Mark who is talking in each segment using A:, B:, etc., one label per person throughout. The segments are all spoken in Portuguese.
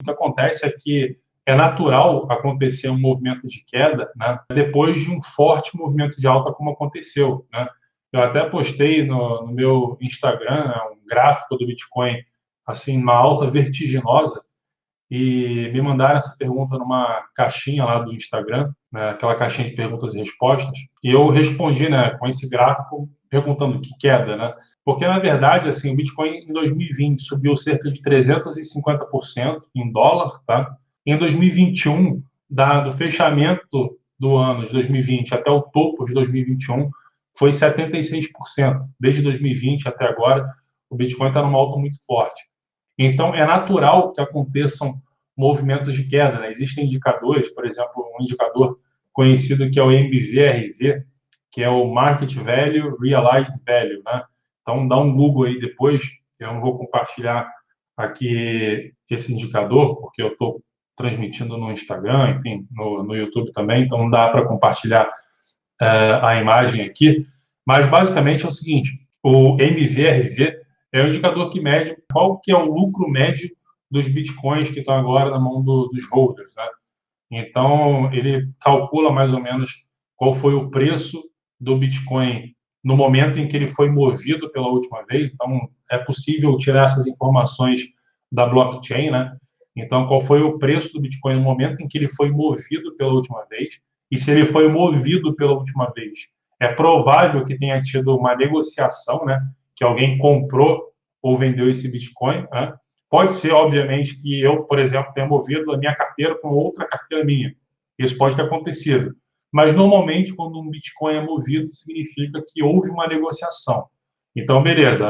A: O que acontece é que é natural acontecer um movimento de queda, né, depois de um forte movimento de alta como aconteceu, né? Eu até postei no meu Instagram, né, um gráfico do Bitcoin, assim, uma alta vertiginosa, e me mandaram essa pergunta numa caixinha lá do Instagram, né, aquela caixinha de perguntas e respostas, e eu respondi, né, com esse gráfico perguntando que queda, né? Porque, na verdade, assim, o Bitcoin em 2020 subiu cerca de 350% em dólar, tá? Em 2021, do fechamento do ano de 2020 até o topo de 2021, foi 76%. Desde 2020 até agora, o Bitcoin está numa alta muito forte. Então, é natural que aconteçam movimentos de queda, né? Existem indicadores, por exemplo, um indicador conhecido que é o MVRV, que é o Market Value Realized Value, né? Então, dá um Google aí depois, eu não vou compartilhar aqui esse indicador, porque eu estou transmitindo no Instagram, enfim, no YouTube também, então não dá para compartilhar a imagem aqui, mas basicamente é o seguinte, o MVRV é o indicador que mede qual que é o lucro médio dos bitcoins que estão agora na mão dos holders, né? Então, ele calcula mais ou menos qual foi o preço do Bitcoin no momento em que ele foi movido pela última vez. Então, é possível tirar essas informações da blockchain, né? Então, qual foi o preço do Bitcoin no momento em que ele foi movido pela última vez? E se ele foi movido pela última vez, é provável que tenha tido uma negociação, né? Que alguém comprou ou vendeu esse Bitcoin, né? Pode ser, obviamente, que eu, por exemplo, tenha movido a minha carteira com outra carteira minha. Isso pode ter acontecido. Mas, normalmente, quando um Bitcoin é movido, significa que houve uma negociação. Então, beleza.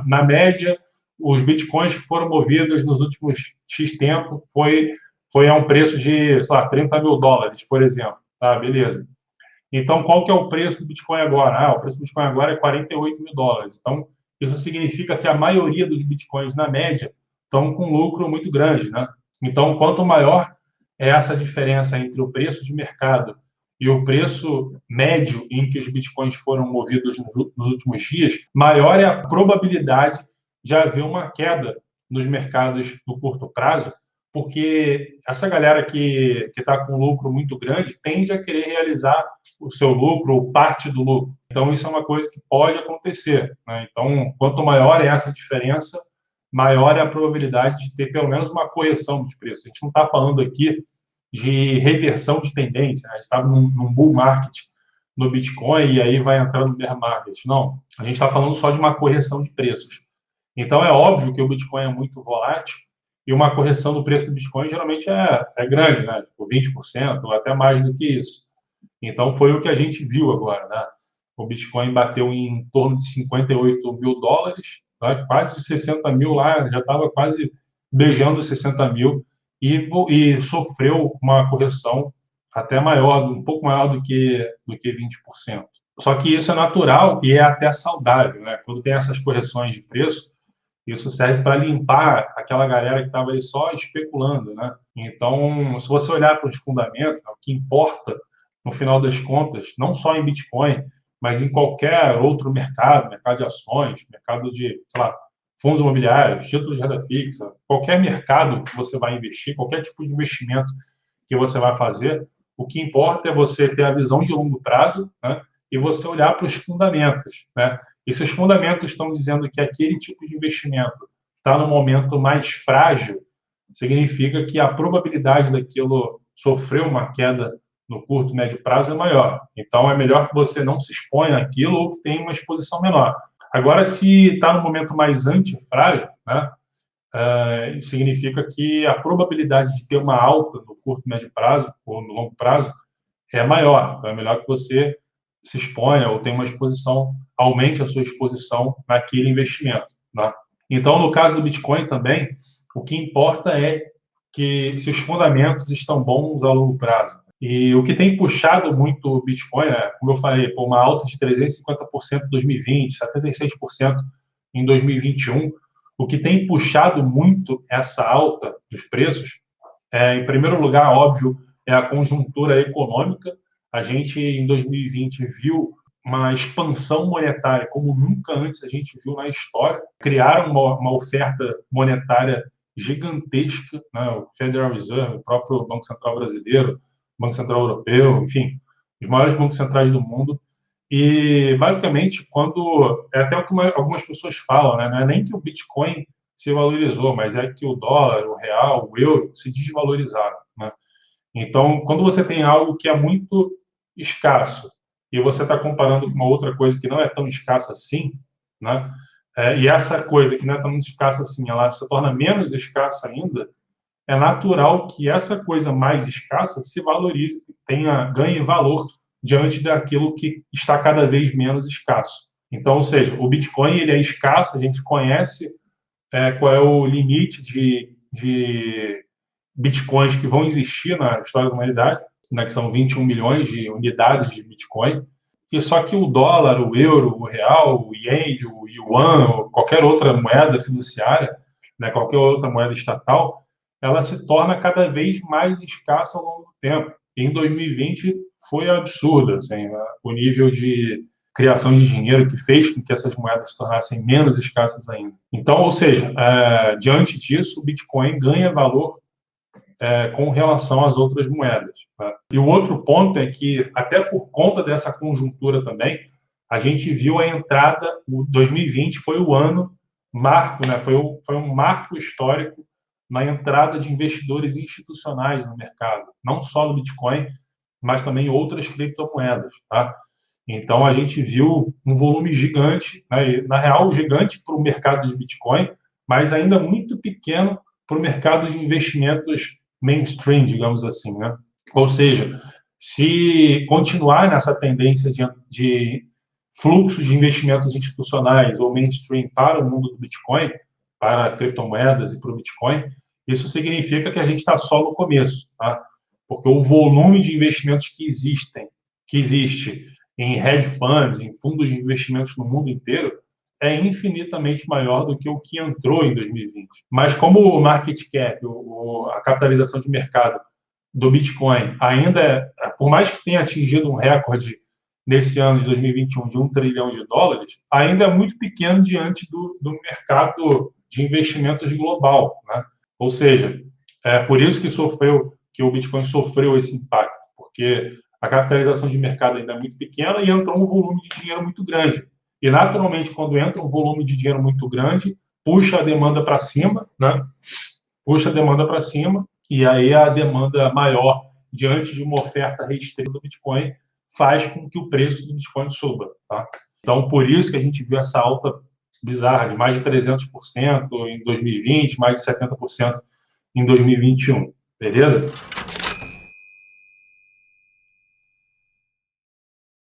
A: Na média, os Bitcoins que foram movidos nos últimos X tempo foi a um preço de, sei lá, 30 mil dólares, por exemplo. Tá, beleza. Então, qual que é o preço do Bitcoin agora? O preço do Bitcoin agora é 48 mil dólares. Então, isso significa que a maioria dos Bitcoins, na média, estão com lucro muito grande, né? Então, quanto maior é essa diferença entre o preço de mercado e o preço médio em que os Bitcoins foram movidos nos últimos dias, maior é a probabilidade de haver uma queda nos mercados no curto prazo, porque essa galera que está com lucro muito grande tende a querer realizar o seu lucro ou parte do lucro. Então, isso é uma coisa que pode acontecer, né? Então, quanto maior é essa diferença, maior é a probabilidade de ter pelo menos uma correção dos preços. A gente não está falando aqui de reversão de tendência, né? A gente está num bull market no Bitcoin e aí vai entrando no bear market. Não, a gente está falando só de uma correção de preços. Então, é óbvio que o Bitcoin é muito volátil e uma correção do preço do Bitcoin geralmente é grande, né? Tipo 20% ou até mais do que isso. Então, foi o que a gente viu agora, né? O Bitcoin bateu em torno de 58 mil dólares, tá? Quase 60 mil lá, já estava quase beijando 60 mil e sofreu uma correção até maior, um pouco maior do que 20%. Só que isso é natural e é até saudável, né? Quando tem essas correções de preço, isso serve para limpar aquela galera que estava ali só especulando, né? Então, se você olhar para os fundamentos, o que importa, no final das contas, não só em Bitcoin, mas em qualquer outro mercado, mercado de ações, mercado de, sei lá, fundos imobiliários, títulos de renda fixa, qualquer mercado que você vai investir, qualquer tipo de investimento que você vai fazer, o que importa é você ter a visão de longo prazo, né? E você olhar para os fundamentos, né? E se os fundamentos estão dizendo que aquele tipo de investimento está no momento mais frágil, significa que a probabilidade daquilo sofrer uma queda no curto e médio prazo é maior. Então, é melhor que você não se exponha àquilo ou que tenha uma exposição menor. Agora, se está no momento mais antifrágil, né, significa que a probabilidade de ter uma alta no curto e médio prazo ou no longo prazo é maior. Então, é melhor que você se exponha ou tenha uma exposição, aumente a sua exposição naquele investimento, né? Então, no caso do Bitcoin também, o que importa é que se os fundamentos estão bons a longo prazo. E o que tem puxado muito o Bitcoin, como eu falei, por uma alta de 350% em 2020, 76% em 2021, o que tem puxado muito essa alta dos preços em primeiro lugar, óbvio, é a conjuntura econômica. A gente, em 2020, viu uma expansão monetária como nunca antes a gente viu na história. Criaram uma oferta monetária gigantesca, né? O Federal Reserve, o próprio Banco Central brasileiro, o Banco Central Europeu, enfim, os maiores bancos centrais do mundo. E, basicamente, é até o que algumas pessoas falam, né? Não é nem que o Bitcoin se valorizou, mas é que o dólar, o real, o euro se desvalorizaram, né? Então, quando você tem algo que é muito escasso e você está comparando com uma outra coisa que não é tão escassa assim, né? E essa coisa que não é tão escassa assim, ela se torna menos escassa ainda, é natural que essa coisa mais escassa se valorize, ganhe valor diante daquilo que está cada vez menos escasso. Então, ou seja, o Bitcoin ele é escasso, a gente conhece qual é o limite de Bitcoins que vão existir na história da humanidade, né, que são 21 milhões de unidades de Bitcoin. E só que o dólar, o euro, o real, o ien, o yuan, ou qualquer outra moeda fiduciária, né, qualquer outra moeda estatal, ela se torna cada vez mais escassa ao longo do tempo. E em 2020 foi absurdo, assim, o nível de criação de dinheiro que fez com que essas moedas se tornassem menos escassas ainda. Então, ou seja, diante disso, o Bitcoin ganha valor com relação às outras moedas. Tá? E o outro ponto é que, até por conta dessa conjuntura também, a gente viu a entrada, o 2020 foi o ano marco, né? Foi um marco histórico na entrada de investidores institucionais no mercado, não só no Bitcoin, mas também outras criptomoedas. Tá? Então, a gente viu um volume gigante, né? Na real, gigante para o mercado de Bitcoin, mas ainda muito pequeno para o mercado de investimentos mainstream, digamos assim, né? Ou seja, se continuar nessa tendência de fluxo de investimentos institucionais ou mainstream para o mundo do Bitcoin, para criptomoedas e para o Bitcoin, isso significa que a gente está só no começo, tá? Porque o volume de investimentos que existe em hedge funds, em fundos de investimentos no mundo inteiro, é infinitamente maior do que o que entrou em 2020. Mas como o market cap, a capitalização de mercado do Bitcoin ainda, por mais que tenha atingido um recorde nesse ano de 2021 de $1 trilhão, ainda é muito pequeno diante do mercado de investimentos global, né? Ou seja, é por isso que o Bitcoin sofreu esse impacto, porque a capitalização de mercado ainda é muito pequena e entrou um volume de dinheiro muito grande. E, naturalmente, quando entra um volume de dinheiro muito grande, puxa a demanda para cima, né? Puxa a demanda para cima, e aí a demanda maior, diante de uma oferta restrita do Bitcoin, faz com que o preço do Bitcoin suba. Tá? Então, por isso que a gente viu essa alta bizarra de mais de 300% em 2020, mais de 70% em 2021. Beleza?